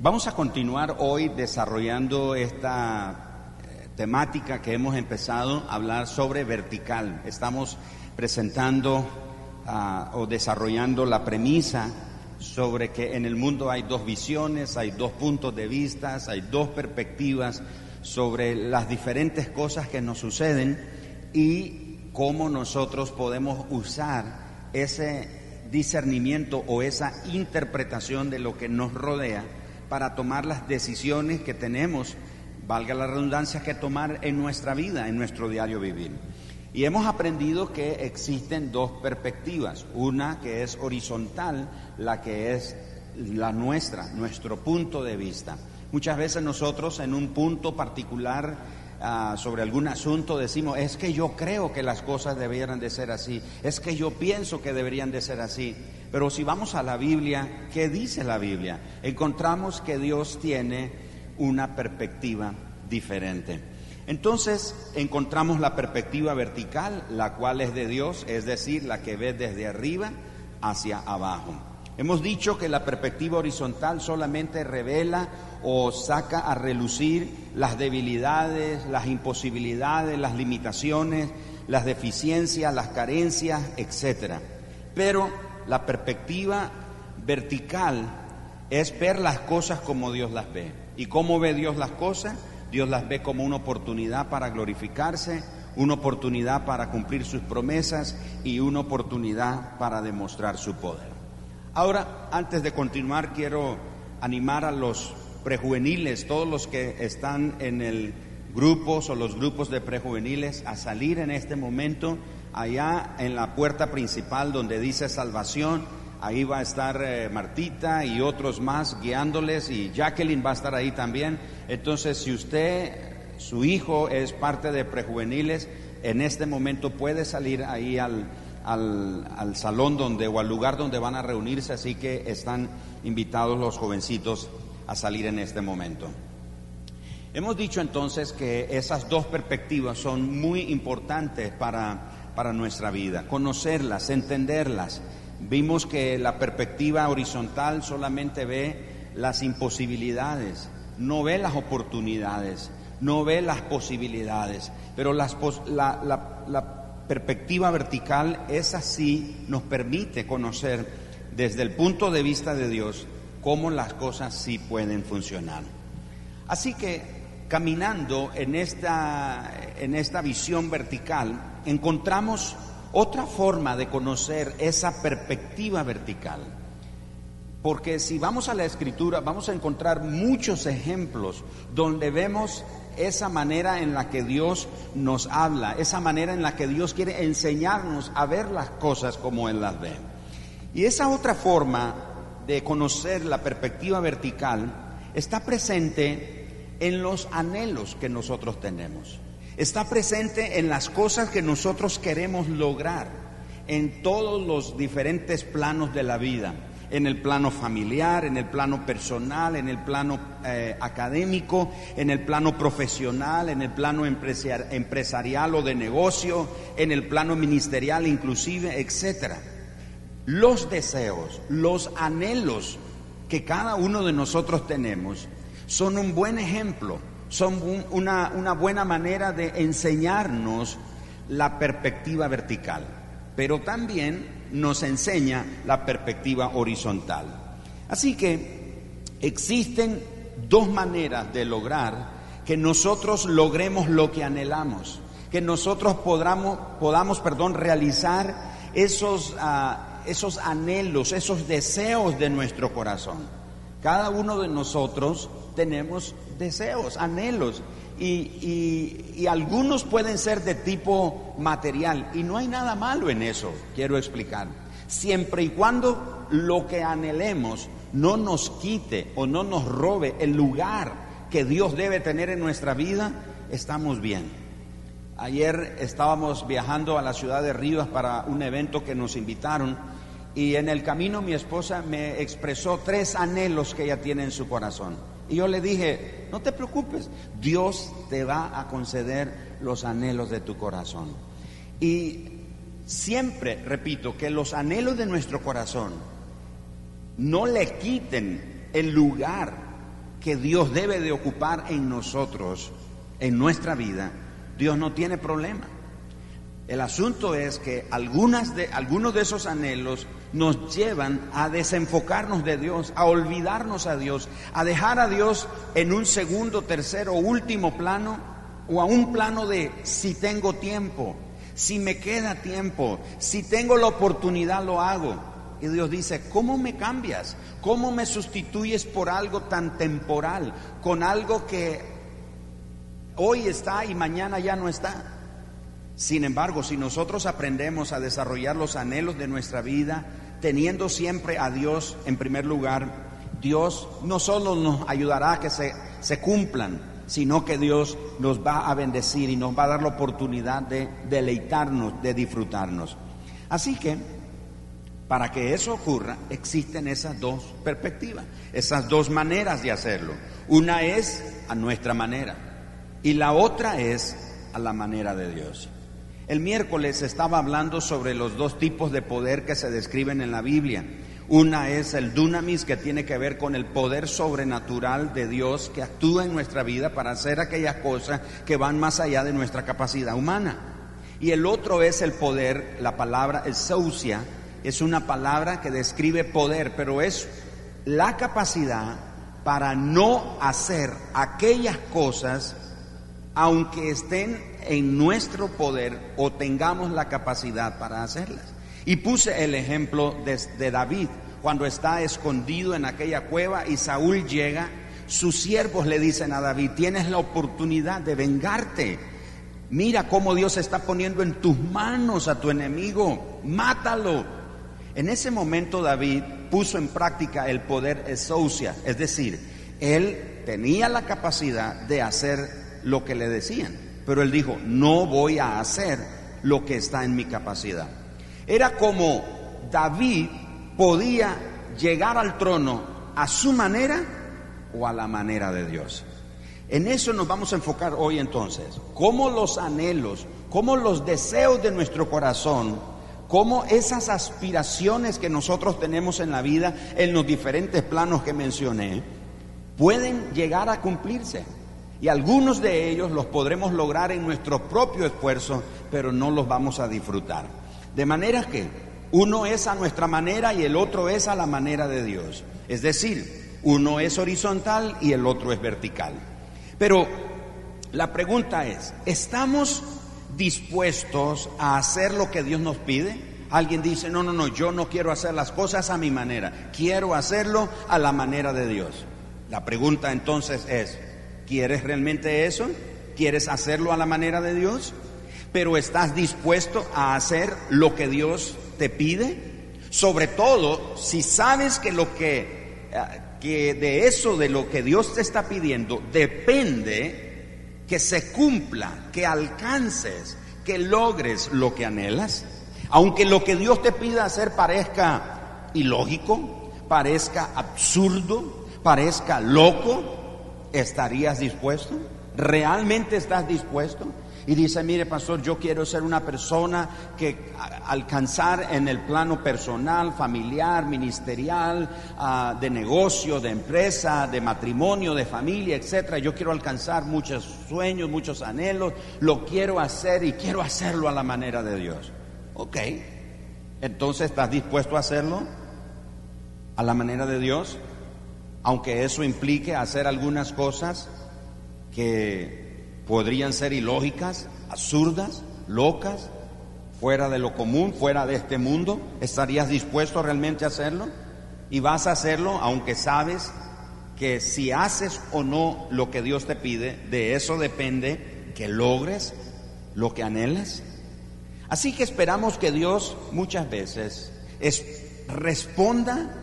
Vamos a continuar hoy desarrollando esta temática que hemos empezado a hablar sobre vertical. Estamos presentando o desarrollando la premisa sobre que en el mundo hay dos visiones, hay dos puntos de vista, hay dos perspectivas sobre las diferentes cosas que nos suceden y cómo nosotros podemos usar ese discernimiento o esa interpretación de lo que nos rodea para tomar las decisiones que tenemos, valga la redundancia, que tomar en nuestra vida, en nuestro diario vivir. Y hemos aprendido que existen dos perspectivas, una que es horizontal, la que es la nuestra, nuestro punto de vista. Muchas veces nosotros en un punto particular sobre algún asunto decimos, es que yo creo que las cosas deberían de ser así, es que yo pienso que deberían de ser así. Pero si vamos a la Biblia, ¿qué dice la Biblia? Encontramos que Dios tiene una perspectiva diferente. Entonces encontramos la perspectiva vertical, la cual es de Dios, es decir, la que ve desde arriba hacia abajo. Hemos dicho que la perspectiva horizontal solamente revela o saca a relucir las debilidades, las imposibilidades, las limitaciones, las deficiencias, las carencias, etcétera. Pero la perspectiva vertical es ver las cosas como Dios las ve. ¿Y cómo ve Dios las cosas? Dios las ve como una oportunidad para glorificarse, una oportunidad para cumplir sus promesas y una oportunidad para demostrar su poder. Ahora, antes de continuar, quiero animar a los prejuveniles, todos los que están en el grupos o los grupos de prejuveniles, a salir en este momento allá en la puerta principal donde dice salvación. Ahí va a estar Martita y otros más guiándoles, y Jacqueline va a estar ahí también. Entonces, si usted, su hijo es parte de prejuveniles, en este momento puede salir ahí al salón o al lugar donde van a reunirse, así que están invitados los jovencitos a salir en este momento. Hemos dicho entonces que esas dos perspectivas son muy importantes para nuestra vida, conocerlas, entenderlas. Vimos que la perspectiva horizontal solamente ve las imposibilidades, no ve las oportunidades, no ve las posibilidades, pero la perspectiva vertical, esa sí nos permite conocer desde el punto de vista de Dios cómo las cosas sí pueden funcionar. Así que caminando en esta visión vertical, encontramos otra forma de conocer esa perspectiva vertical. Porque si vamos a la Escritura, vamos a encontrar muchos ejemplos donde vemos esa manera en la que Dios nos habla, esa manera en la que Dios quiere enseñarnos a ver las cosas como Él las ve. Y esa otra forma de conocer la perspectiva vertical está presente en los anhelos que nosotros tenemos. Está presente en las cosas que nosotros queremos lograr en todos los diferentes planos de la vida, en el plano familiar, en el plano personal, en el plano académico, en el plano profesional, en el plano empresarial o de negocio, en el plano ministerial inclusive, etcétera. Los deseos, los anhelos que cada uno de nosotros tenemos son un buen ejemplo, son una buena manera de enseñarnos la perspectiva vertical, pero también nos enseña la perspectiva horizontal. Así que existen dos maneras de lograr que nosotros logremos lo que anhelamos, que nosotros podamos realizar esos anhelos, esos deseos de nuestro corazón. Cada uno de nosotros tenemos deseos, anhelos, y algunos pueden ser de tipo material, y no hay nada malo en eso, quiero explicar. Siempre y cuando lo que anhelemos no nos quite o no nos robe el lugar que Dios debe tener en nuestra vida, estamos bien. Ayer estábamos viajando a la ciudad de Rivas para un evento que nos invitaron, y en el camino mi esposa me expresó 3 anhelos que ella tiene en su corazón. Y yo le dije, no te preocupes, Dios te va a conceder los anhelos de tu corazón. Y siempre repito que los anhelos de nuestro corazón no le quiten el lugar que Dios debe de ocupar en nosotros, en nuestra vida, Dios no tiene problema. El asunto es que algunos de esos anhelos nos llevan a desenfocarnos de Dios, a olvidarnos a Dios, a dejar a Dios en un segundo, tercero, último plano, o a un plano de si tengo tiempo, si me queda tiempo, si tengo la oportunidad lo hago. Y Dios dice, ¿cómo me cambias? ¿Cómo me sustituyes por algo tan temporal, con algo que hoy está y mañana ya no está? Sin embargo, si nosotros aprendemos a desarrollar los anhelos de nuestra vida, teniendo siempre a Dios en primer lugar, Dios no solo nos ayudará a que se cumplan, sino que Dios nos va a bendecir y nos va a dar la oportunidad de deleitarnos, de disfrutarnos. Así que, para que eso ocurra, existen esas dos perspectivas, esas dos maneras de hacerlo. Una es a nuestra manera y la otra es a la manera de Dios. El miércoles estaba hablando sobre los dos tipos de poder que se describen en la Biblia. Una es el dunamis, que tiene que ver con el poder sobrenatural de Dios que actúa en nuestra vida para hacer aquellas cosas que van más allá de nuestra capacidad humana. Y el otro es el poder, la palabra exousia, es una palabra que describe poder, pero es la capacidad para no hacer aquellas cosas aunque estén en nuestro poder o tengamos la capacidad para hacerlas. Y puse el ejemplo de David, cuando está escondido en aquella cueva y Saúl llega, sus siervos le dicen a David, tienes la oportunidad de vengarte. Mira cómo Dios está poniendo en tus manos a tu enemigo, mátalo. En ese momento David puso en práctica el poder exousia, es decir, él tenía la capacidad de hacer lo que le decían, pero él dijo, no voy a hacer lo que está en mi capacidad. Era como David podía llegar al trono a su manera o a la manera de Dios. En eso nos vamos a enfocar hoy entonces, cómo los anhelos, cómo los deseos de nuestro corazón, cómo esas aspiraciones que nosotros tenemos en la vida, en los diferentes planos que mencioné, pueden llegar a cumplirse. Y algunos de ellos los podremos lograr en nuestro propio esfuerzo, pero no los vamos a disfrutar. De manera que uno es a nuestra manera y el otro es a la manera de Dios. Es decir, uno es horizontal y el otro es vertical. Pero la pregunta es, ¿estamos dispuestos a hacer lo que Dios nos pide? Alguien dice, no, yo no quiero hacer las cosas a mi manera, quiero hacerlo a la manera de Dios. La pregunta entonces es, ¿quieres realmente eso? ¿Quieres hacerlo a la manera de Dios? ¿Pero estás dispuesto a hacer lo que Dios te pide? Sobre todo, si sabes que de eso, de lo que Dios te está pidiendo, depende que se cumpla, que alcances, que logres lo que anhelas. Aunque lo que Dios te pida hacer parezca ilógico, parezca absurdo, parezca loco, ¿estarías dispuesto? ¿Realmente estás dispuesto? Y dice, mire pastor, yo quiero ser una persona que alcanzar en el plano personal, familiar, ministerial, de negocio, de empresa, de matrimonio, de familia, etcétera. Yo quiero alcanzar muchos sueños, muchos anhelos, lo quiero hacer y quiero hacerlo a la manera de Dios. Ok, entonces ¿estás dispuesto a hacerlo a la manera de Dios? Aunque eso implique hacer algunas cosas que podrían ser ilógicas, absurdas, locas, fuera de lo común, fuera de este mundo. ¿Estarías dispuesto realmente a hacerlo? Y vas a hacerlo aunque sabes que si haces o no lo que Dios te pide, de eso depende que logres lo que anhelas. Así que esperamos que Dios muchas veces responda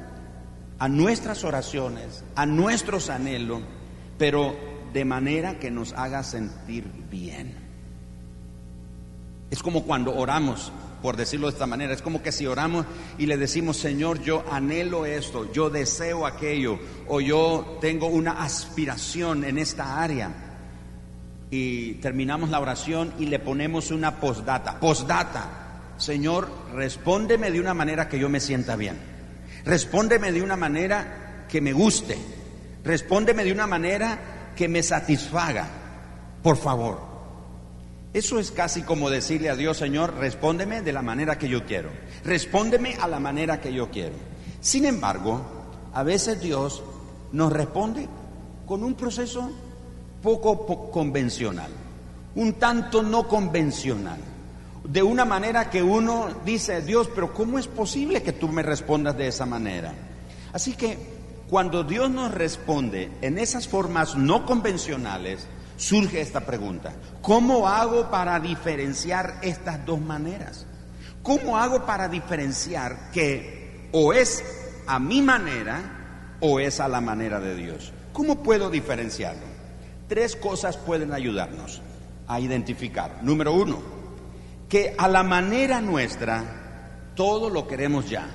a nuestras oraciones, a nuestros anhelos, pero de manera que nos haga sentir bien. Es como cuando oramos, por decirlo de esta manera, es como que si oramos y le decimos, Señor, yo anhelo esto, yo deseo aquello, o yo tengo una aspiración en esta área, y terminamos la oración y le ponemos una postdata, Señor, respóndeme de una manera que yo me sienta bien, respóndeme de una manera que me guste, Respóndeme de una manera que me satisfaga, por favor. Eso es casi como decirle a Dios: Señor, respóndeme de la manera que yo quiero. Respóndeme a la manera que yo quiero. Sin embargo, a veces Dios nos responde con un proceso poco convencional, un tanto no convencional, de una manera que uno dice: Dios, pero ¿cómo es posible que tú me respondas de esa manera? Así que cuando Dios nos responde en esas formas no convencionales, surge esta pregunta: ¿cómo hago para diferenciar estas dos maneras? ¿Cómo hago para diferenciar que o es a mi manera o es a la manera de Dios? ¿Cómo puedo diferenciarlo? 3 cosas pueden ayudarnos a identificar. Número 1, que a la manera nuestra todo lo queremos ya,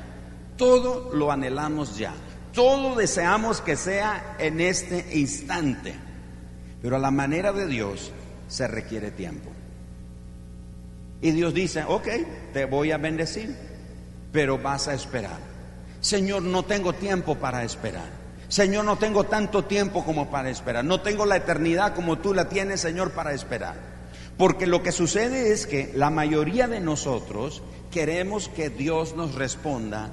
todo lo anhelamos ya, todo deseamos que sea en este instante, pero a la manera de Dios se requiere tiempo. Y Dios dice: ok, te voy a bendecir, pero vas a esperar. Señor, no tengo tiempo para esperar. Señor, no tengo tanto tiempo como para esperar. No tengo la eternidad como tú la tienes, Señor, para esperar. Porque lo que sucede es que la mayoría de nosotros queremos que Dios nos responda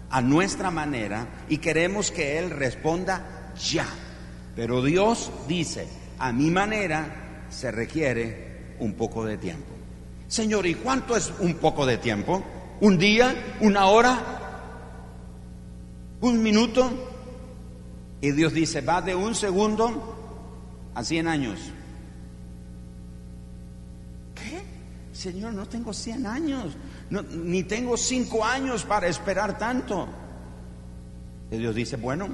a nuestra manera y queremos que Él responda ya. Pero Dios dice: a mi manera se requiere un poco de tiempo. Señor, ¿y cuánto es un poco de tiempo? ¿Un día? ¿Una hora? ¿Un minuto? Y Dios dice: va de 1 segundo a 100 años. ¿Qué? Señor, no tengo 100 años, ni tengo 5 años para esperar tanto. Y Dios dice: bueno,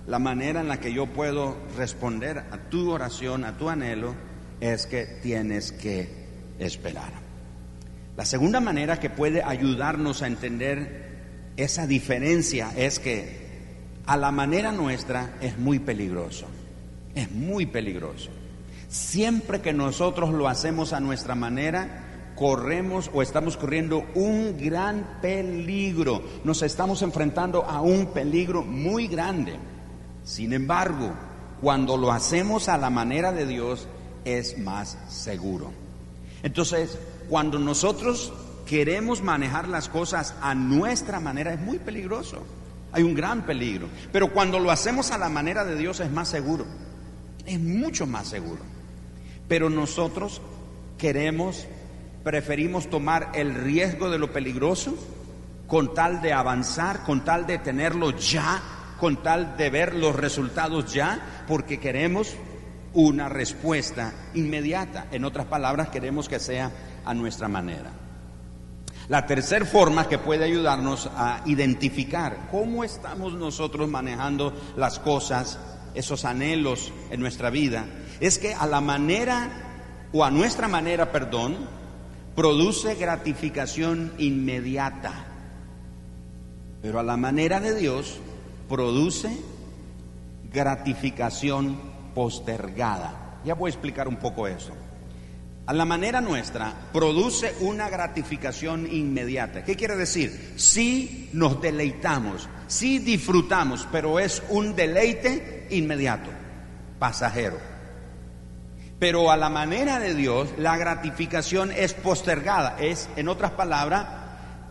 la manera en la que yo puedo responder a tu oración, a tu anhelo, es que tienes que esperar. La segunda manera que puede ayudarnos a entender esa diferencia es que a la manera nuestra es muy peligroso. Es muy peligroso. Siempre que nosotros lo hacemos a nuestra manera, corremos o estamos corriendo un gran peligro. Nos estamos enfrentando a un peligro muy grande. Sin embargo, cuando lo hacemos a la manera de Dios, es más seguro. Entonces, cuando nosotros queremos manejar las cosas a nuestra manera, es muy peligroso. Hay un gran peligro. Pero cuando lo hacemos a la manera de Dios, es más seguro. Es mucho más seguro. Pero nosotros preferimos tomar el riesgo de lo peligroso con tal de avanzar, con tal de tenerlo ya, con tal de ver los resultados ya, porque queremos una respuesta inmediata. En otras palabras, queremos que sea a nuestra manera. La tercera forma que puede ayudarnos a identificar cómo estamos nosotros manejando las cosas, esos anhelos en nuestra vida, es que a nuestra manera, produce gratificación inmediata. Pero a la manera de Dios produce gratificación postergada. Ya voy a explicar un poco eso. A la manera nuestra produce una gratificación inmediata. ¿Qué quiere decir? Sí nos deleitamos, sí disfrutamos, pero es un deleite inmediato, pasajero. Pero a la manera de Dios, la gratificación es postergada. Es, en otras palabras,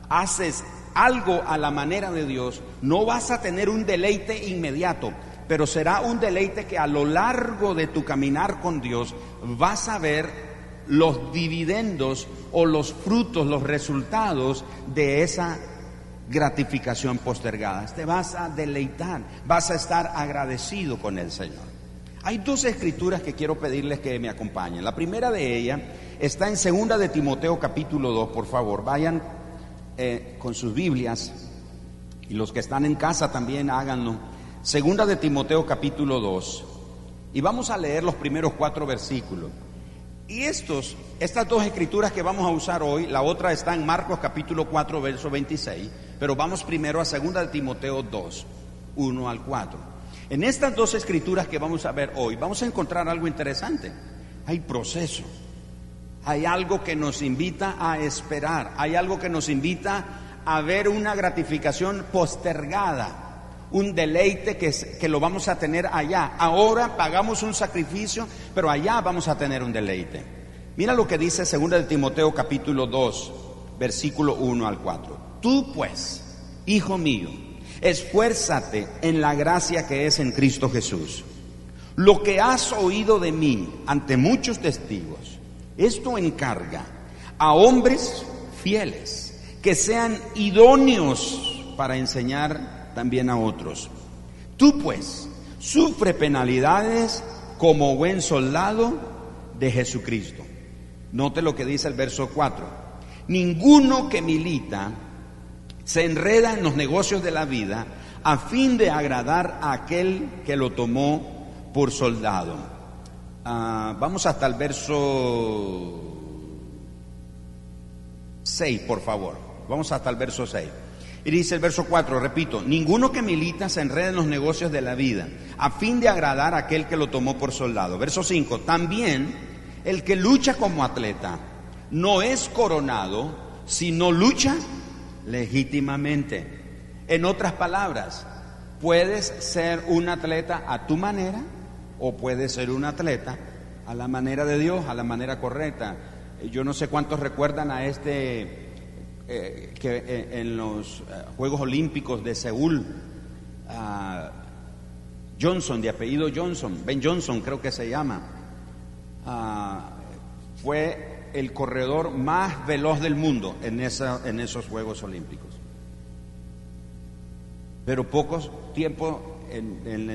haces algo a la manera de Dios, no vas a tener un deleite inmediato, pero será un deleite que a lo largo de tu caminar con Dios vas a ver los dividendos o los frutos, los resultados de esa gratificación postergada. Te vas a deleitar, vas a estar agradecido con el Señor. Hay 2 escrituras que quiero pedirles que me acompañen. La primera de ellas está en 2 de Timoteo capítulo 2, por favor, vayan con sus Biblias, y los que están en casa también háganlo. 2 de Timoteo capítulo 2, y vamos a leer los primeros 4 versículos. Y estas 2 escrituras que vamos a usar hoy, la otra está en Marcos capítulo 4, verso 26, pero vamos primero a 2 de Timoteo 2, 1 al 4. En estas 2 escrituras que vamos a ver hoy, vamos a encontrar algo interesante. Hay proceso, hay algo que nos invita a esperar, hay algo que nos invita a ver una gratificación postergada, un deleite que lo vamos a tener allá. Ahora pagamos un sacrificio, pero allá vamos a tener un deleite. Mira lo que dice 2 de Timoteo capítulo 2, versículo 1 al 4. Tú pues, hijo mío, esfuérzate en la gracia que es en Cristo Jesús. Lo que has oído de mí ante muchos testigos, esto encarga a hombres fieles, que sean idóneos para enseñar también a otros. Tú pues, sufre penalidades como buen soldado de Jesucristo. Note lo que dice el verso 4. Ninguno que milita se enreda en los negocios de la vida a fin de agradar a aquel que lo tomó por soldado. Vamos hasta el verso 6, por favor. Vamos hasta el verso 6. Y dice el verso 4, repito, ninguno que milita se enreda en los negocios de la vida, a fin de agradar a aquel que lo tomó por soldado. Verso 5, también el que lucha como atleta no es coronado, sino lucha legítimamente. En otras palabras, puedes ser un atleta a tu manera, o puedes ser un atleta a la manera de Dios, a la manera correcta. Yo no sé cuántos recuerdan a que en los Juegos Olímpicos de Seúl, Johnson, de apellido Johnson, Ben Johnson creo que se llama, fue el corredor más veloz del mundo en esos Juegos Olímpicos. Pero pocos tiempos, en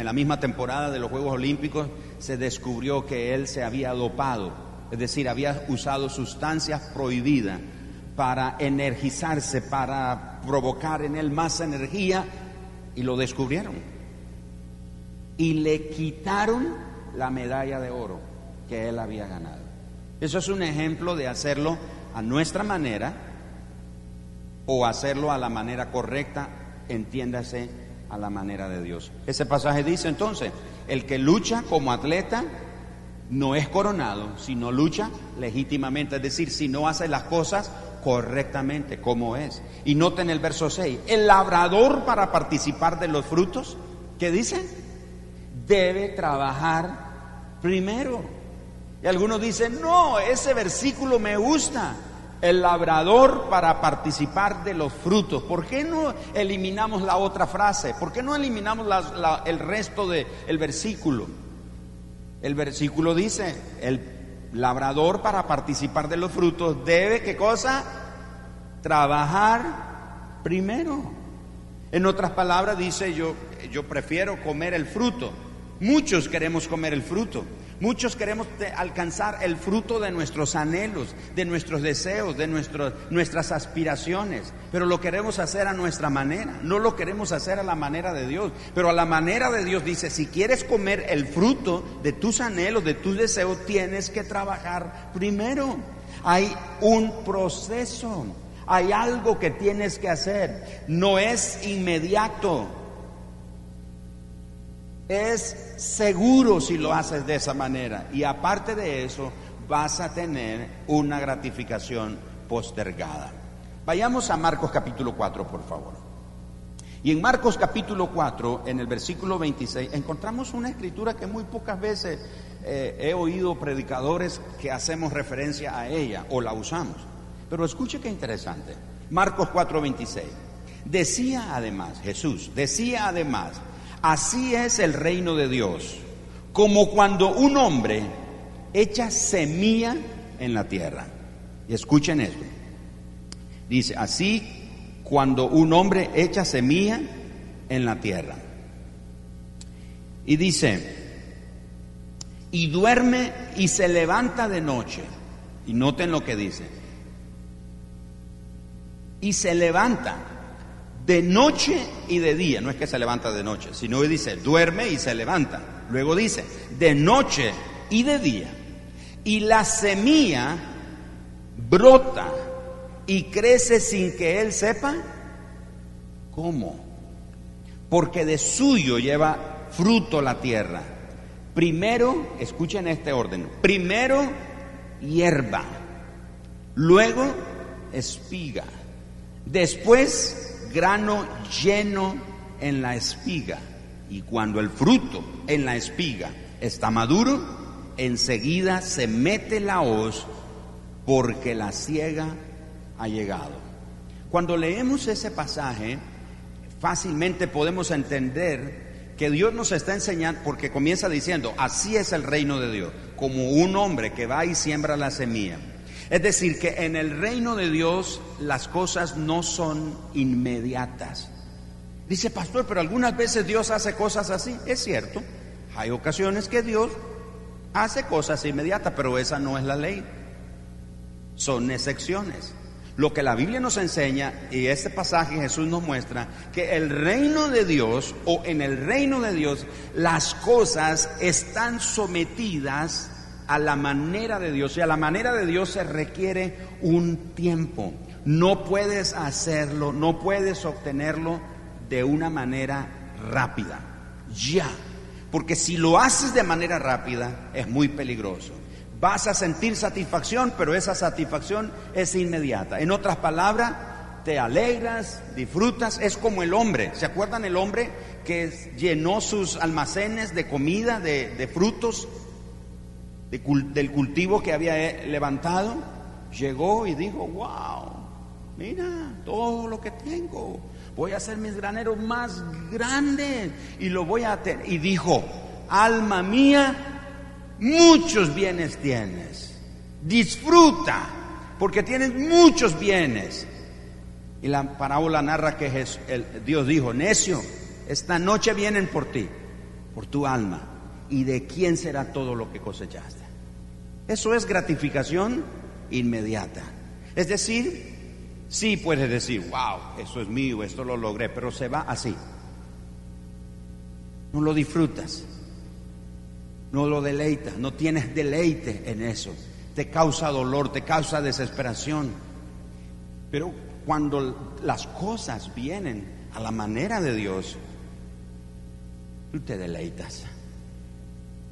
la misma temporada de los Juegos Olímpicos, se descubrió que él se había dopado, es decir, había usado sustancias prohibidas para energizarse, para provocar en él más energía, y lo descubrieron. Y le quitaron la medalla de oro que él había ganado. Eso es un ejemplo de hacerlo a nuestra manera o hacerlo a la manera correcta, entiéndase, a la manera de Dios. Ese pasaje dice entonces, el que lucha como atleta no es coronado, sino lucha legítimamente, es decir, si no hace las cosas correctamente como es. Y noten el verso 6, el labrador para participar de los frutos, ¿qué dice? Debe trabajar primero. Y algunos dicen, no, ese versículo me gusta. El labrador para participar de los frutos. ¿Por qué no eliminamos la otra frase? ¿Por qué no eliminamos el resto del versículo? El versículo dice, el labrador para participar de los frutos debe, ¿qué cosa? Trabajar primero. En otras palabras dice, yo prefiero comer el fruto. Muchos queremos comer el fruto. Muchos queremos alcanzar el fruto de nuestros anhelos, de nuestros deseos, de nuestras aspiraciones, pero lo queremos hacer a nuestra manera, no lo queremos hacer a la manera de Dios. Pero a la manera de Dios dice, si quieres comer el fruto de tus anhelos, de tus deseos, tienes que trabajar primero. Hay un proceso, hay algo que tienes que hacer, no es inmediato. Es seguro si lo haces de esa manera, y aparte de eso vas a tener una gratificación postergada. Vayamos a Marcos capítulo 4, por favor. Y en Marcos capítulo 4, en el versículo 26, encontramos una escritura que muy pocas veces he oído predicadores que hacemos referencia a ella o la usamos. Pero escuche qué interesante. Marcos 4, 26. Decía además, Jesús decía además, así es el reino de Dios, como cuando un hombre echa semilla en la tierra. Y escuchen esto. Dice, así cuando un hombre echa semilla en la tierra. Y dice, y duerme y se levanta de noche. Y noten lo que dice. Y se levanta de noche y de día. No es que se levanta de noche, sino que dice, duerme y se levanta. Luego dice, de noche y de día. Y la semilla brota y crece sin que él sepa cómo. Porque de suyo lleva fruto la tierra. Primero, escuchen este orden, primero hierba, luego espiga, después grano lleno en la espiga, y cuando el fruto en la espiga está maduro, enseguida se mete la hoz, porque la siega ha llegado. Cuando leemos ese pasaje, fácilmente podemos entender que Dios nos está enseñando, porque comienza diciendo, así es el reino de Dios, como un hombre que va y siembra la semilla. Es decir, que en el reino de Dios las cosas no son inmediatas. Dice, pastor, pero algunas veces Dios hace cosas así. Es cierto, hay ocasiones que Dios hace cosas inmediatas, pero esa no es la ley. Son excepciones. Lo que la Biblia nos enseña, y este pasaje Jesús nos muestra, que el reino de Dios, o en el reino de Dios, las cosas están sometidas a la manera de Dios, y a la manera de Dios se requiere un tiempo. No puedes hacerlo, no puedes obtenerlo de una manera rápida, ya, porque si lo haces de manera rápida es muy peligroso. Vas a sentir satisfacción, pero esa satisfacción es inmediata. En otras palabras, te alegras, disfrutas. Es como el hombre. ¿Se acuerdan el hombre que llenó sus almacenes de comida, de frutos, del cultivo que había levantado? Llegó y dijo, wow, mira todo lo que tengo. Voy a hacer mis graneros más grandes y lo voy a tener. Y dijo, alma mía, muchos bienes tienes, disfruta, porque tienes muchos bienes. Y la parábola narra que Dios dijo, necio, esta noche vienen por ti, por tu alma, y de quién será todo lo que cosechaste. Eso es gratificación inmediata. Es decir, sí puedes decir, wow, eso es mío, esto lo logré, pero se va así. No lo disfrutas. No lo deleitas, no tienes deleite en eso. Te causa dolor, te causa desesperación. Pero cuando las cosas vienen a la manera de Dios, tú te deleitas.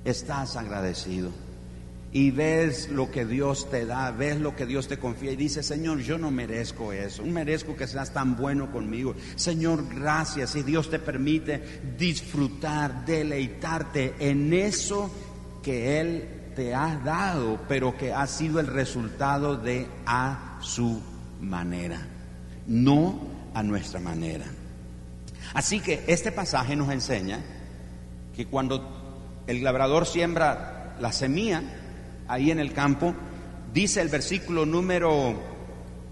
Estás agradecido. Y ves lo que Dios te da, ves lo que Dios te confía y dices, Señor, yo no merezco eso, no merezco que seas tan bueno conmigo. Señor, gracias. Y Dios te permite disfrutar, deleitarte en eso que Él te ha dado, pero que ha sido el resultado de a su manera, no a nuestra manera. Así que este pasaje nos enseña que cuando el labrador siembra la semilla, ahí en el campo, dice el versículo número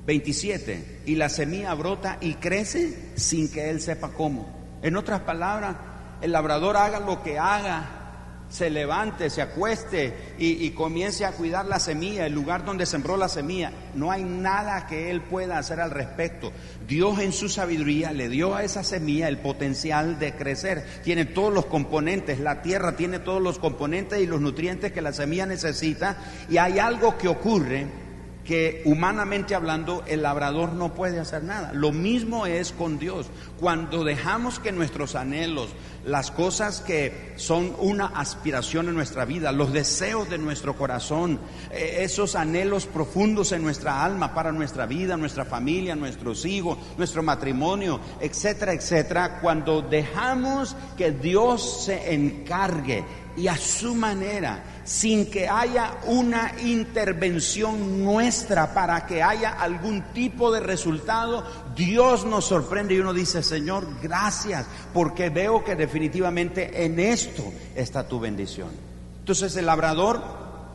27, y la semilla brota y crece sin que él sepa cómo. En otras palabras, el labrador haga lo que haga, se levante, se acueste y comience a cuidar la semilla, el lugar donde sembró la semilla, no hay nada que él pueda hacer al respecto. Dios en su sabiduría le dio a esa semilla el potencial de crecer. Tiene todos los componentes, la tierra tiene todos los componentes y los nutrientes que la semilla necesita, y hay algo que ocurre que humanamente hablando el labrador no puede hacer nada. Lo mismo es con Dios. Cuando dejamos que nuestros anhelos, las cosas que son una aspiración en nuestra vida, los deseos de nuestro corazón, esos anhelos profundos en nuestra alma para nuestra vida, nuestra familia, nuestros hijos, nuestro matrimonio, etcétera, etcétera, cuando dejamos que Dios se encargue y a su manera, sin que haya una intervención nuestra para que haya algún tipo de resultado, Dios nos sorprende y uno dice, Señor, gracias, porque veo que definitivamente en esto está tu bendición. Entonces el labrador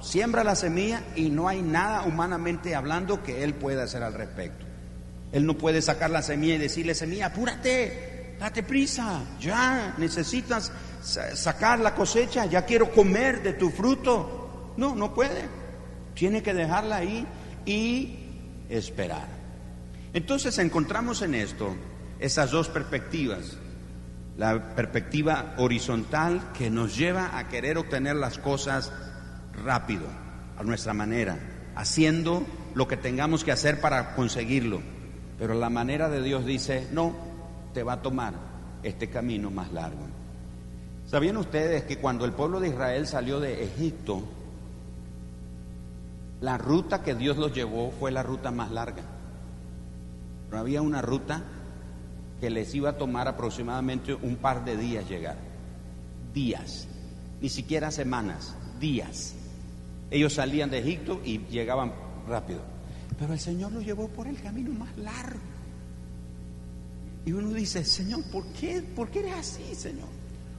siembra la semilla y no hay nada humanamente hablando que él pueda hacer al respecto. Él no puede sacar la semilla y decirle, semilla, apúrate, date prisa, ya necesitas sacar la cosecha, ya quiero comer de tu fruto. No, no puede. Tiene que dejarla ahí y esperar. Entonces encontramos en esto esas dos perspectivas. La perspectiva horizontal que nos lleva a querer obtener las cosas rápido, a nuestra manera, haciendo lo que tengamos que hacer para conseguirlo. Pero la manera de Dios dice, no, te va a tomar este camino más largo. ¿Sabían ustedes que cuando el pueblo de Israel salió de Egipto, la ruta que Dios los llevó fue la ruta más larga? No había una ruta que les iba a tomar aproximadamente un par de días llegar. Días, ni siquiera semanas, días. Ellos salían de Egipto y llegaban rápido. Pero el Señor los llevó por el camino más largo. Y uno dice, Señor, ¿por qué eres así, Señor?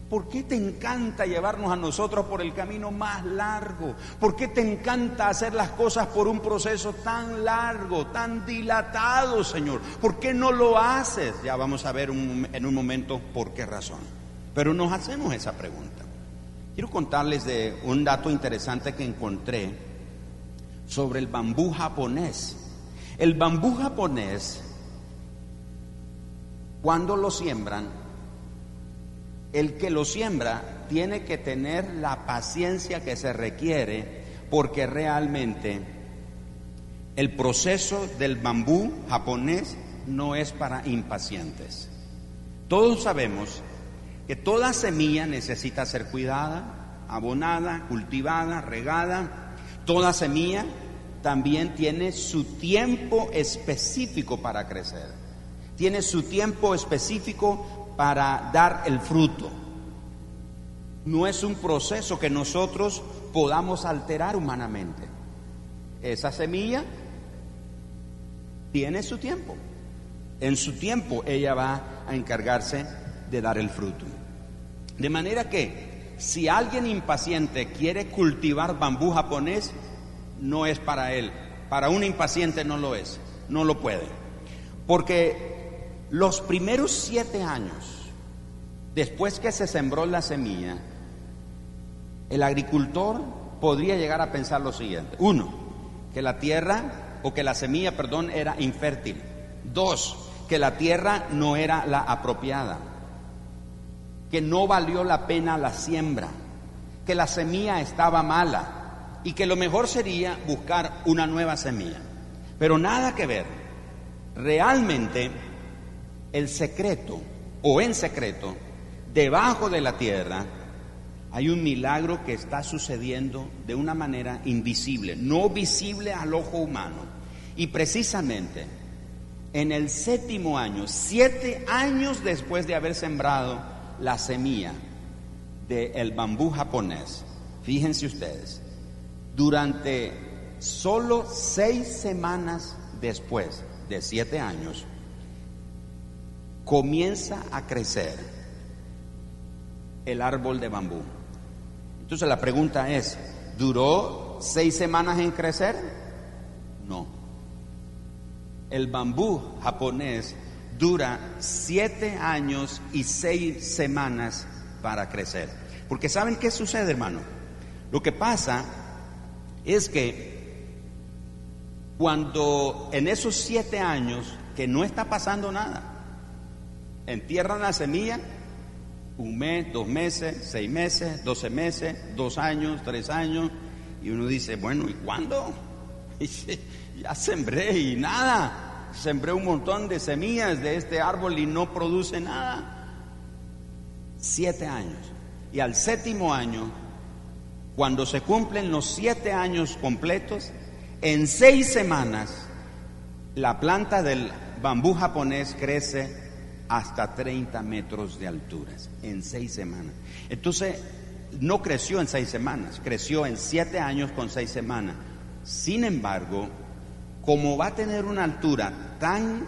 ¿Por qué te encanta llevarnos a nosotros por el camino más largo? ¿Por qué te encanta hacer las cosas por un proceso tan largo, tan dilatado, Señor? ¿Por qué no lo haces? Ya vamos a ver en un momento por qué razón. Pero nos hacemos esa pregunta. Quiero contarles de un dato interesante que encontré sobre el bambú japonés. El bambú japonés, cuando lo siembran, el que lo siembra tiene que tener la paciencia que se requiere, porque realmente el proceso del bambú japonés no es para impacientes. Todos sabemos que toda semilla necesita ser cuidada, abonada, cultivada, regada. Toda semilla también tiene su tiempo específico para crecer, tiene su tiempo específico para dar el fruto. No es un proceso que nosotros podamos alterar humanamente. Esa semilla tiene su tiempo. En su tiempo ella va a encargarse de dar el fruto. De manera que si alguien impaciente quiere cultivar bambú japonés, no es para él. Para un impaciente no lo es, no lo puede. Porque los primeros 7 años, después que se sembró la semilla, el agricultor podría llegar a pensar lo siguiente: 1, que la tierra, o que la semilla, perdón, era infértil. 2, que la tierra no era la apropiada, que no valió la pena la siembra, que la semilla estaba mala y que lo mejor sería buscar una nueva semilla. Pero nada que ver. Realmente el secreto, o en secreto, debajo de la tierra, hay un milagro que está sucediendo de una manera invisible, no visible al ojo humano. Y precisamente en el 7º año, 7 años después de haber sembrado la semilla del bambú japonés, fíjense ustedes, durante solo 6 semanas después de 7 años, comienza a crecer el árbol de bambú. Entonces la pregunta es, ¿duró 6 semanas en crecer? No. El bambú japonés dura 7 años y 6 semanas para crecer. Porque ¿saben qué sucede, hermano? Lo que pasa es que cuando en esos 7 años que no está pasando nada, entierran la semilla, 1 mes, 2 meses, 6 meses, 12 meses, 2 años, 3 años, y uno dice, bueno, ¿y cuándo? Ya sembré y nada, sembré un montón de semillas de este árbol y no produce nada. 7 años. Y al 7º año, cuando se cumplen los 7 años completos, en 6 semanas, la planta del bambú japonés crece hasta 30 metros de alturas, en 6 semanas. Entonces, no creció en 6 semanas, creció en 7 años con 6 semanas. Sin embargo, como va a tener una altura tan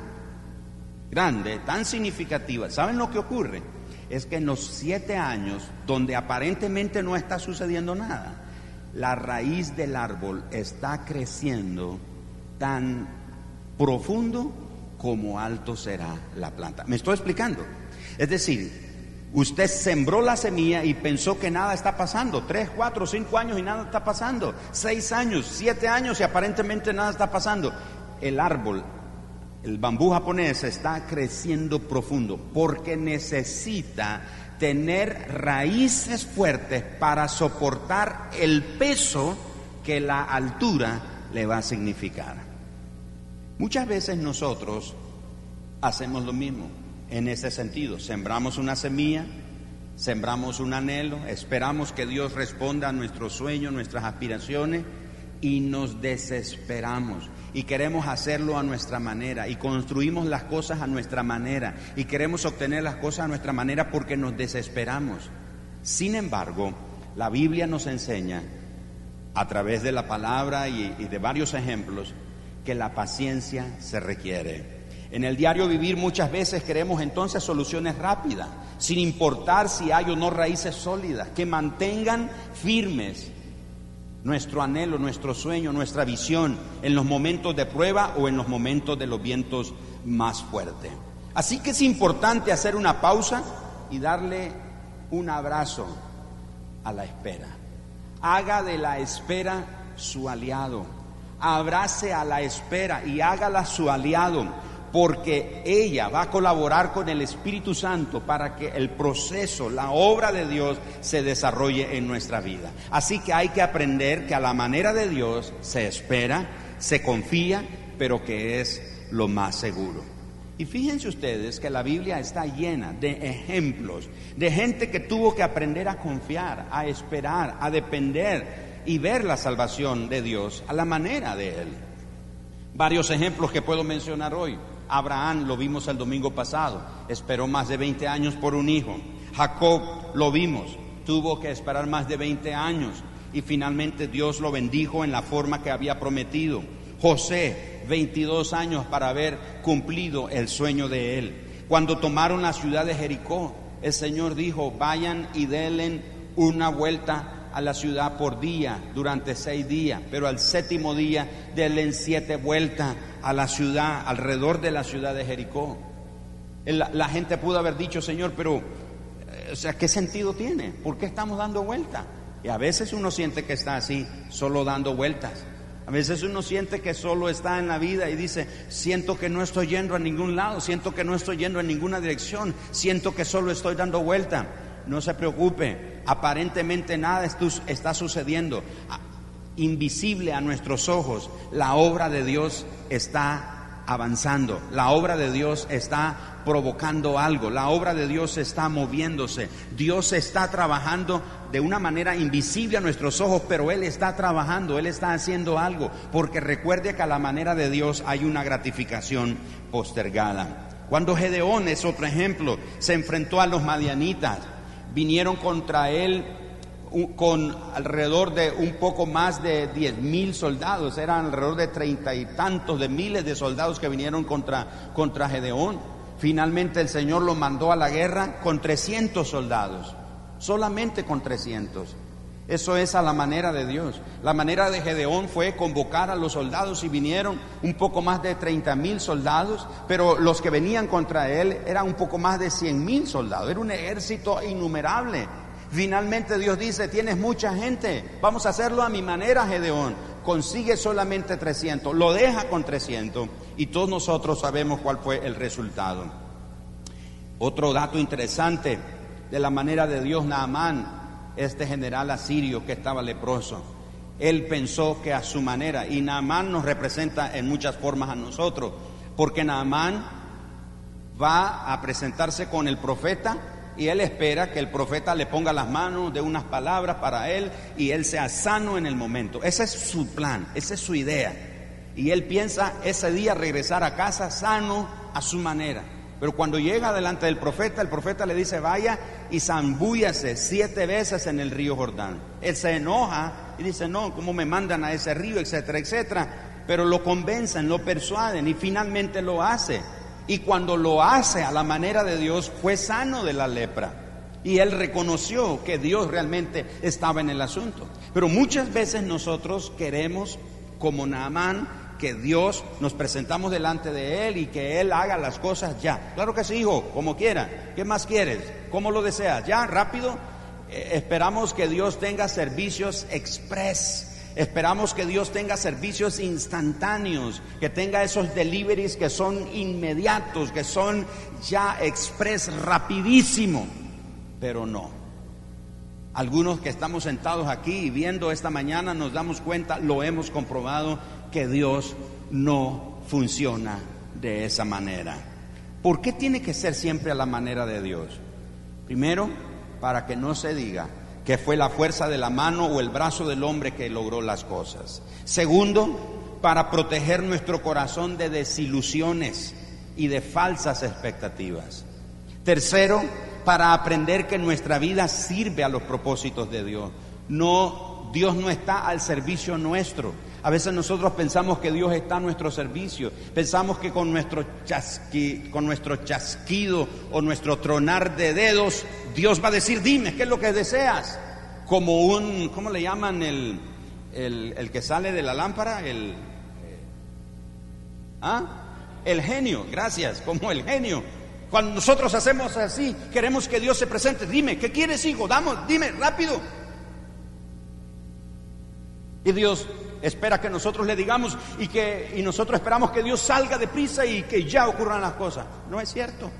grande, tan significativa, ¿saben lo que ocurre? Es que en los 7 años, donde aparentemente no está sucediendo nada, la raíz del árbol está creciendo tan profundo como alto será la planta. ¿Me estoy explicando? Es decir, usted sembró la semilla y pensó que nada está pasando. 3, 4, 5 años y nada está pasando. 6 años, 7 años y aparentemente nada está pasando. El árbol, el bambú japonés, está creciendo profundo porque necesita tener raíces fuertes para soportar el peso que la altura le va a significar. Muchas veces nosotros hacemos lo mismo en ese sentido. Sembramos una semilla, sembramos un anhelo, esperamos que Dios responda a nuestros sueños, nuestras aspiraciones, y nos desesperamos y queremos hacerlo a nuestra manera y construimos las cosas a nuestra manera y queremos obtener las cosas a nuestra manera porque nos desesperamos. Sin embargo, la Biblia nos enseña a través de la palabra y de varios ejemplos que la paciencia se requiere. En el diario vivir muchas veces queremos entonces soluciones rápidas, sin importar si hay o no raíces sólidas, que mantengan firmes nuestro anhelo, nuestro sueño, nuestra visión en los momentos de prueba o en los momentos de los vientos más fuertes. Así que es importante hacer una pausa y darle un abrazo a la espera. Haga de la espera su aliado. Abrace a la espera y hágala su aliado, porque ella va a colaborar con el Espíritu Santo para que el proceso, la obra de Dios se desarrolle en nuestra vida. Así que hay que aprender que a la manera de Dios se espera, se confía, pero que es lo más seguro. Y fíjense ustedes que la Biblia está llena de ejemplos de gente que tuvo que aprender a confiar, a esperar, a depender y ver la salvación de Dios a la manera de Él. Varios ejemplos que puedo mencionar hoy. Abraham, lo vimos el domingo pasado, esperó más de 20 años por un hijo. Jacob, lo vimos, tuvo que esperar más de 20 años y finalmente Dios lo bendijo en la forma que había prometido. José, 22 años para haber cumplido el sueño de él. Cuando tomaron la ciudad de Jericó, el Señor dijo: vayan y denle una vuelta a la ciudad por día durante 6 días, pero al 7º día denle 7 vueltas a la ciudad, alrededor de la ciudad de Jericó. La gente pudo haber dicho: Señor, pero ¿qué sentido tiene? ¿Por qué estamos dando vueltas? Y a veces uno siente que está así, solo dando vueltas. A veces uno siente que solo está en la vida y dice: siento que no estoy yendo a ningún lado, siento que no estoy yendo en ninguna dirección, siento que solo estoy dando vuelta. No se preocupe, aparentemente nada está sucediendo. Invisible a nuestros ojos, la obra de Dios está avanzando, la obra de Dios está provocando algo, la obra de Dios está moviéndose. Dios está trabajando de una manera invisible a nuestros ojos, pero Él está trabajando, Él está haciendo algo, porque recuerde que a la manera de Dios hay una gratificación postergada. Cuando Gedeón, es otro ejemplo, se enfrentó a los madianitas, vinieron contra él con alrededor de un poco más de 10,000 soldados, eran alrededor de 30 y tantos de miles de soldados que vinieron contra Gedeón. Finalmente el Señor lo mandó a la guerra con 300 soldados, solamente con 300. Eso es a la manera de Dios. La manera de Gedeón fue convocar a los soldados y vinieron un poco más de 30,000 soldados, pero los que venían contra él eran un poco más de 100,000 soldados. Era un ejército innumerable. Finalmente Dios dice: tienes mucha gente, vamos a hacerlo a mi manera, Gedeón. Consigue solamente 300, lo deja con 300 y todos nosotros sabemos cuál fue el resultado. Otro dato interesante de la manera de Dios: Naamán, este general asirio que estaba leproso, él pensó que a su manera, y Naamán nos representa en muchas formas a nosotros, porque Naamán va a presentarse con el profeta y él espera que el profeta le ponga las manos, dé unas palabras para él y él sea sano en el momento. Ese es su plan, esa es su idea, y él piensa ese día regresar a casa sano a su manera. Pero cuando llega delante del profeta, el profeta le dice: vaya y zambúyase 7 veces en el río Jordán. Él se enoja y dice: no, ¿cómo me mandan a ese río? Etcétera, etcétera. Pero lo convencen, lo persuaden y finalmente lo hace. Y cuando lo hace a la manera de Dios, fue sano de la lepra. Y él reconoció que Dios realmente estaba en el asunto. Pero muchas veces nosotros queremos, como Naamán, que Dios nos presentamos delante de Él y que Él haga las cosas ya. Claro que sí, hijo, como quiera. ¿Qué más quieres? ¿Cómo lo deseas? ¿Ya? ¿Rápido? Esperamos que Dios tenga servicios express. Esperamos que Dios tenga servicios instantáneos, que tenga esos deliveries que son inmediatos, que son ya express, rapidísimo. Pero no. Algunos que estamos sentados aquí y viendo esta mañana nos damos cuenta, lo hemos comprobado, que Dios no funciona de esa manera. ¿Por qué tiene que ser siempre a la manera de Dios? Primero, para que no se diga que fue la fuerza de la mano o el brazo del hombre que logró las cosas. Segundo, para proteger nuestro corazón de desilusiones y de falsas expectativas. Tercero, para aprender que nuestra vida sirve a los propósitos de Dios. Dios no está al servicio nuestro. A veces nosotros pensamos que Dios está a nuestro servicio. Pensamos que con nuestro chasquido o nuestro tronar de dedos, Dios va a decir, dime, ¿qué es lo que deseas? Como ¿cómo le llaman el que sale de la lámpara? El genio, gracias, como el genio. Cuando nosotros hacemos así, queremos que Dios se presente. Dime, ¿qué quieres, hijo? Dime, rápido. Y Dios espera que nosotros le digamos y nosotros esperamos que Dios salga deprisa y que ya ocurran las cosas. No es cierto.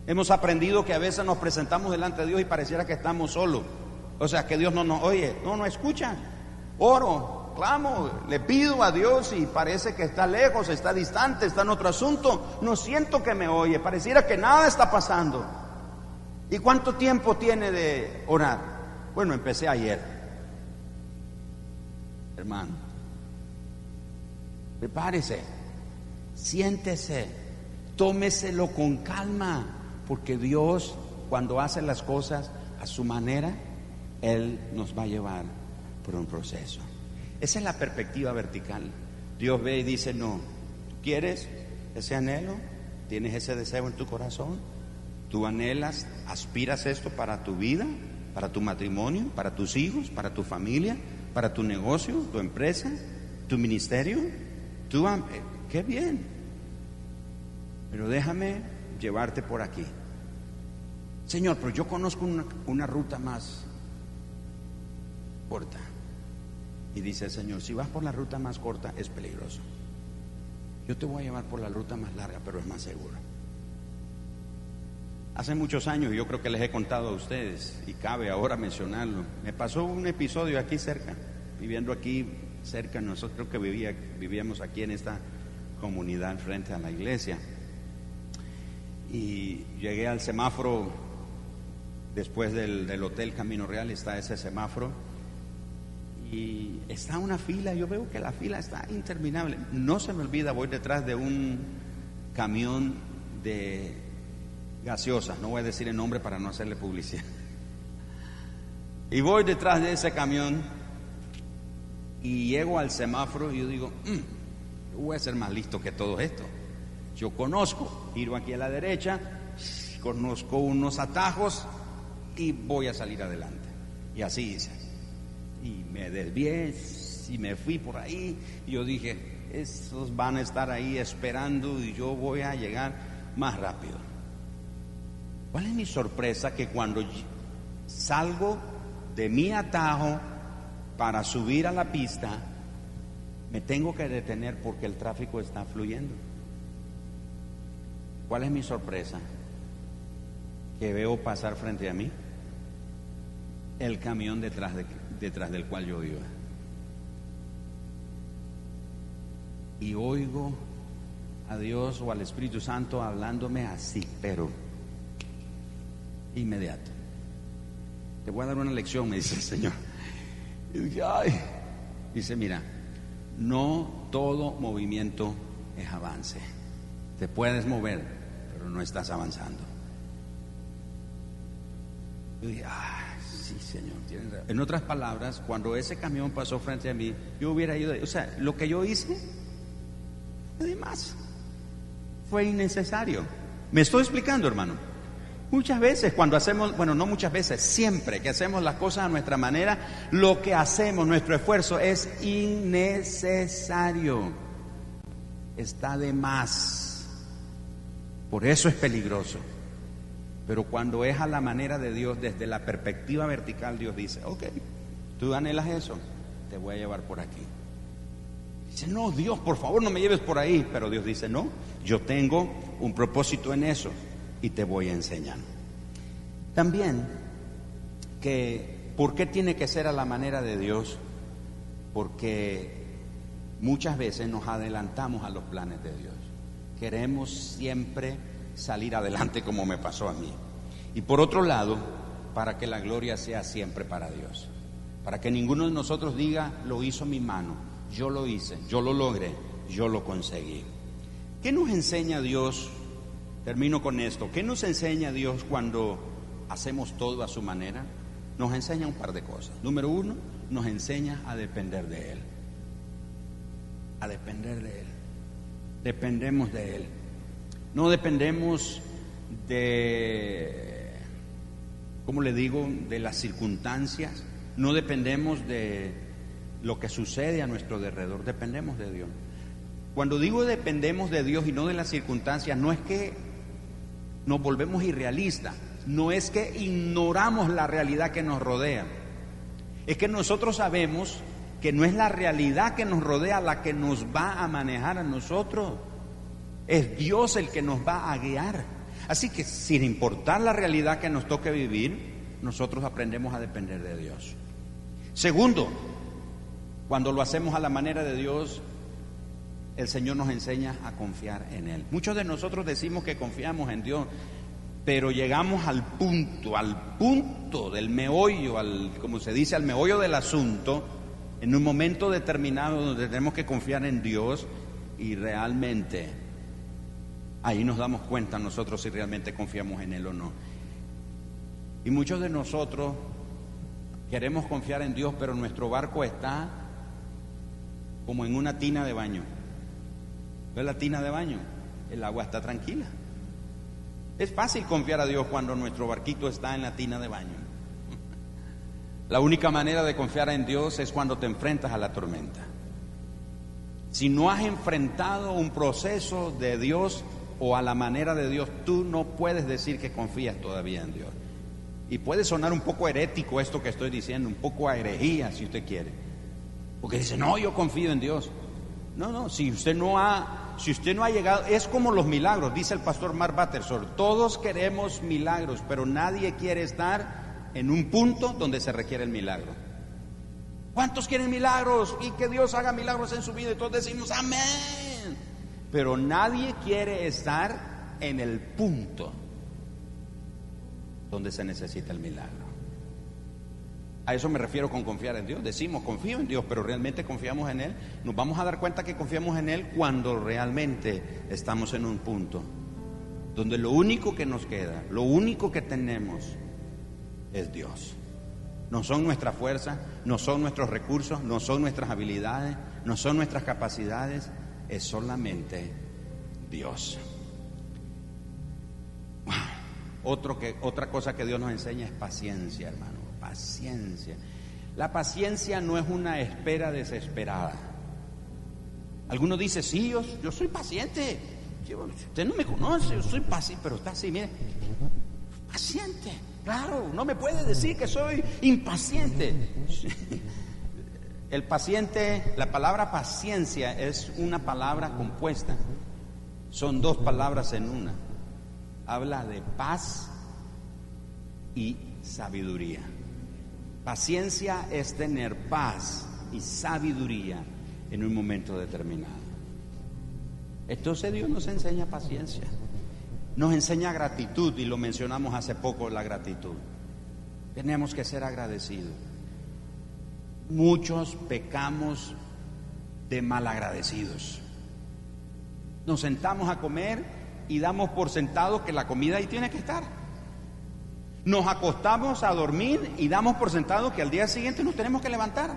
Hemos aprendido que a veces nos presentamos delante de Dios y pareciera que estamos solos. O sea, que Dios no nos oye, no escucha. Oro, clamo, le pido a Dios y parece que está lejos, está distante, está en otro asunto. No siento que me oye, pareciera que nada está pasando. ¿Y cuánto tiempo tiene de orar? Bueno, empecé ayer. Hermano, prepárese, siéntese, tómeselo con calma, porque Dios, cuando hace las cosas a su manera, Él nos va a llevar por un proceso. Esa es la perspectiva vertical. Dios ve y dice, no, ¿tú quieres ese anhelo? ¿Tienes ese deseo en tu corazón? ¿Tú anhelas, aspiras esto para tu vida, para tu matrimonio, para tus hijos, para tu familia, para tu negocio, tu empresa, tu ministerio? ¡Qué bien! Pero déjame llevarte por aquí. Señor, pero yo conozco una ruta más corta. Y dice el Señor, si vas por la ruta más corta es peligroso. Yo te voy a llevar por la ruta más larga, pero es más segura. Hace muchos años, yo creo que les he contado a ustedes, y cabe ahora mencionarlo, me pasó un episodio aquí cerca, viviendo aquí cerca, nosotros creo que vivíamos aquí en esta comunidad frente a la iglesia. Y llegué al semáforo, después del Hotel Camino Real está ese semáforo, y está una fila, yo veo que la fila está interminable. No se me olvida, voy detrás de un camión de gaseosas, no voy a decir el nombre para no hacerle publicidad. Y voy detrás de ese camión y llego al semáforo y yo digo, yo voy a ser más listo que todo esto. Yo conozco, giro aquí a la derecha, conozco unos atajos y voy a salir adelante. Y así hice. Y me desvié y me fui por ahí. Y yo dije, esos van a estar ahí esperando y yo voy a llegar más rápido. ¿Cuál es mi sorpresa? Que cuando salgo de mi atajo para subir a la pista, me tengo que detener porque el tráfico está fluyendo. ¿Cuál es mi sorpresa? Que veo pasar frente a mí el camión detrás del cual yo iba. Y oigo a Dios o al Espíritu Santo hablándome así, pero inmediato. Te voy a dar una lección, me dice el Señor. Y dije, ay. Dice, mira, no todo movimiento es avance. Te puedes mover, pero no estás avanzando. Y dije, ay, sí, Señor, tienes razón. En otras palabras, cuando ese camión pasó frente a mí, yo hubiera ido, o sea, lo que yo hice fue de más, fue innecesario. ¿Me estoy explicando, hermano? Muchas veces cuando hacemos, bueno, no muchas veces, siempre que hacemos las cosas a nuestra manera, lo que hacemos, nuestro esfuerzo es innecesario, está de más. Por eso es peligroso. Pero cuando es a la manera de Dios, desde la perspectiva vertical, Dios dice, ok, tú anhelas eso, te voy a llevar por aquí. Dice, no, Dios, por favor, no me lleves por ahí. Pero Dios dice, no, yo tengo un propósito en eso y te voy a enseñar. También, ¿por qué tiene que ser a la manera de Dios? Porque muchas veces nos adelantamos a los planes de Dios. Queremos siempre salir adelante, como me pasó a mí. Y por otro lado, para que la gloria sea siempre para Dios, para que ninguno de nosotros diga, lo hizo mi mano, yo lo hice, yo lo logré, yo lo conseguí. ¿Qué nos enseña Dios? Termino con esto. ¿Qué nos enseña Dios cuando hacemos todo a su manera? Nos enseña un par de cosas. Número uno, nos enseña a depender de Él. A depender de Él. Dependemos de Él. No dependemos de, ¿cómo le digo?, de las circunstancias. No dependemos de lo que sucede a nuestro alrededor. Dependemos de Dios. Cuando digo dependemos de Dios y no de las circunstancias, no es que nos volvemos irrealistas, no es que ignoramos la realidad que nos rodea. Es que nosotros sabemos que no es la realidad que nos rodea la que nos va a manejar a nosotros. Es Dios el que nos va a guiar. Así que sin importar la realidad que nos toque vivir, nosotros aprendemos a depender de Dios. Segundo, cuando lo hacemos a la manera de Dios, el Señor nos enseña a confiar en Él. Muchos de nosotros decimos que confiamos en Dios, pero llegamos al punto del meollo, como se dice, al meollo del asunto, en un momento determinado donde tenemos que confiar en Dios, y realmente ahí nos damos cuenta nosotros si realmente confiamos en Él o no. Y muchos de nosotros queremos confiar en Dios, pero nuestro barco está como en una tina de baño. ¿Ves la tina de baño? El agua está tranquila. Es fácil confiar a Dios cuando nuestro barquito está en la tina de baño. La única manera de confiar en Dios es cuando te enfrentas a la tormenta. Si no has enfrentado un proceso de Dios o a la manera de Dios, tú no puedes decir que confías todavía en Dios. Y puede sonar un poco herético esto que estoy diciendo, un poco a herejía si usted quiere. Porque dice, no, yo confío en Dios. No, si usted no ha llegado, es como los milagros, dice el pastor Mark Batterson, todos queremos milagros, pero nadie quiere estar en un punto donde se requiere el milagro. ¿Cuántos quieren milagros? Y que Dios haga milagros en su vida, y todos decimos amén. Pero nadie quiere estar en el punto donde se necesita el milagro. A eso me refiero con confiar en Dios. Decimos, confío en Dios, pero ¿realmente confiamos en Él? Nos vamos a dar cuenta que confiamos en Él cuando realmente estamos en un punto donde lo único que nos queda, lo único que tenemos es Dios. No son nuestra fuerza, no son nuestros recursos, no son nuestras habilidades, no son nuestras capacidades, es solamente Dios. Otra cosa que Dios nos enseña es paciencia, hermano. Paciencia. La paciencia no es una espera desesperada. Algunos dicen, sí, yo soy paciente. Usted no me conoce, yo soy paciente, pero está así, mire, paciente. Claro, no me puede decir que soy impaciente. El paciente, la palabra paciencia es una palabra compuesta. Son dos palabras en una. Habla de paz y sabiduría. Paciencia es tener paz y sabiduría en un momento determinado. Entonces Dios nos enseña paciencia, nos enseña gratitud, y lo mencionamos hace poco, la gratitud. Tenemos que ser agradecidos. Muchos pecamos de malagradecidos. Nos sentamos a comer y damos por sentado que la comida ahí tiene que estar. Nos acostamos a dormir y damos por sentado que al día siguiente nos tenemos que levantar.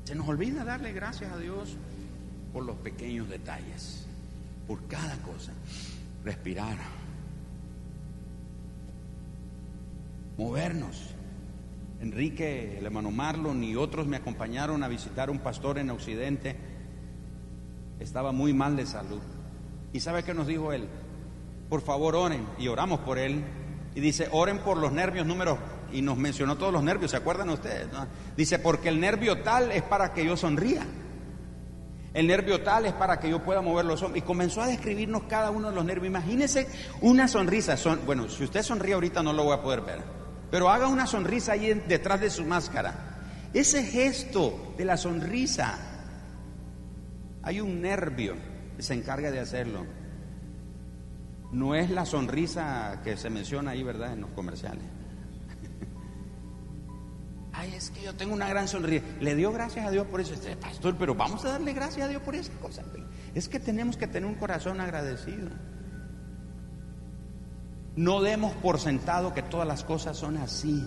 Se nos olvida darle gracias a Dios por los pequeños detalles, por cada cosa. Respirar, movernos. Enrique, el hermano Marlon y otros me acompañaron a visitar a un pastor en Occidente. Estaba muy mal de salud. ¿Y sabe qué nos dijo él? Por favor oren, y oramos por él. Y dice, oren por los nervios y nos mencionó todos los nervios, ¿se acuerdan ustedes? ¿No? Dice, porque el nervio tal es para que yo sonría. El nervio tal es para que yo pueda mover los hombros. Y comenzó a describirnos cada uno de los nervios. Imagínense una sonrisa. Bueno, si usted sonríe ahorita no lo voy a poder ver, pero haga una sonrisa ahí detrás de su máscara. Ese gesto de la sonrisa, hay un nervio que se encarga de hacerlo. No es la sonrisa que se menciona ahí, ¿verdad?, en los comerciales. Ay, es que yo tengo una gran sonrisa. Le dio gracias a Dios por eso. Pastor, pero vamos a darle gracias a Dios por esa cosa. Es que tenemos que tener un corazón agradecido. No demos por sentado que todas las cosas son así.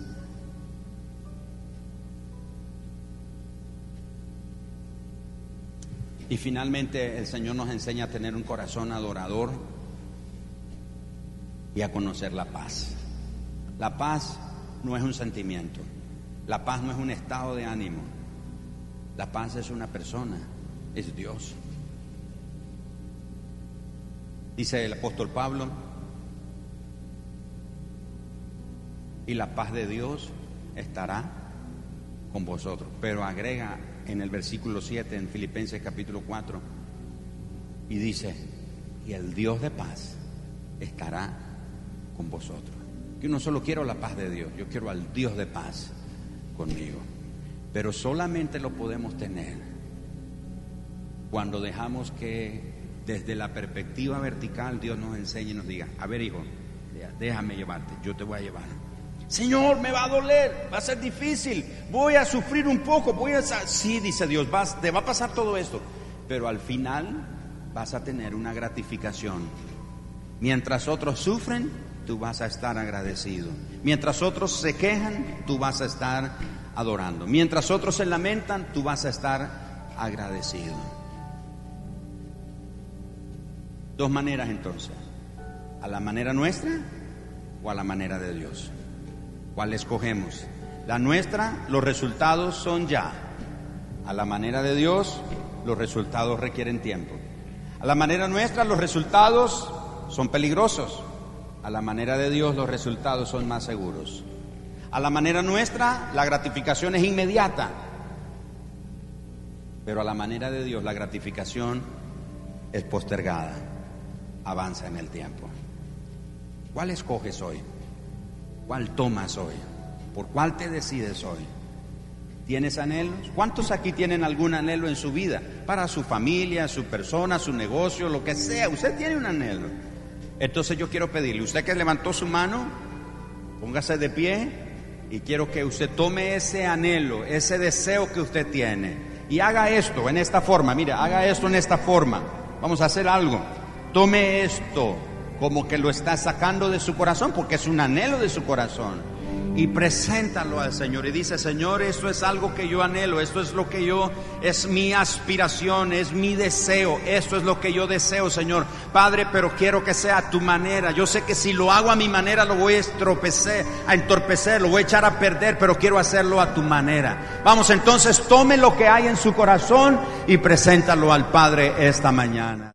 Y finalmente el Señor nos enseña a tener un corazón adorador y a conocer la paz. La paz no es un sentimiento. La paz no es un estado de ánimo. La paz es una persona, es Dios. Dice el apóstol Pablo, y la paz de Dios estará con vosotros. Pero agrega en el versículo 7 en Filipenses capítulo 4 y dice, y el Dios de paz estará con vosotros. Que no solo quiero la paz de Dios, yo quiero al Dios de paz conmigo. Pero solamente lo podemos tener cuando dejamos que desde la perspectiva vertical Dios nos enseñe y nos diga, a ver hijo, déjame llevarte, yo te voy a llevar. Señor, me va a doler, va a ser difícil, voy a sufrir un poco, sí, dice Dios, te va a pasar todo esto, pero al final vas a tener una gratificación. Mientras otros sufren, tú vas a estar agradecido. Mientras otros se quejan, tú vas a estar adorando. Mientras otros se lamentan, tú vas a estar agradecido. Dos maneras entonces, a la manera nuestra o a la manera de Dios. ¿Cuál escogemos? La nuestra, los resultados son ya. A la manera de Dios, los resultados requieren tiempo. A la manera nuestra, los resultados son peligrosos. A la manera de Dios, los resultados son más seguros. A la manera nuestra, la gratificación es inmediata. Pero a la manera de Dios, la gratificación es postergada. Avanza en el tiempo. ¿Cuál escoges hoy? ¿Cuál tomas hoy? ¿Por cuál te decides hoy? ¿Tienes anhelos? ¿Cuántos aquí tienen algún anhelo en su vida? Para su familia, su persona, su negocio, lo que sea. Usted tiene un anhelo. Entonces yo quiero pedirle, usted que levantó su mano, póngase de pie y quiero que usted tome ese anhelo, ese deseo que usted tiene y haga esto en esta forma. Mira, haga esto en esta forma. Vamos a hacer algo. Tome esto como que lo está sacando de su corazón, porque es un anhelo de su corazón, y preséntalo al Señor y dice, Señor, esto es algo que yo anhelo, esto es lo que es mi aspiración, es mi deseo, esto es lo que yo deseo, Señor, Padre, pero quiero que sea a tu manera. Yo sé que si lo hago a mi manera lo voy a entorpecer, lo voy a echar a perder, pero quiero hacerlo a tu manera. Vamos, entonces tome lo que hay en su corazón y preséntalo al Padre esta mañana.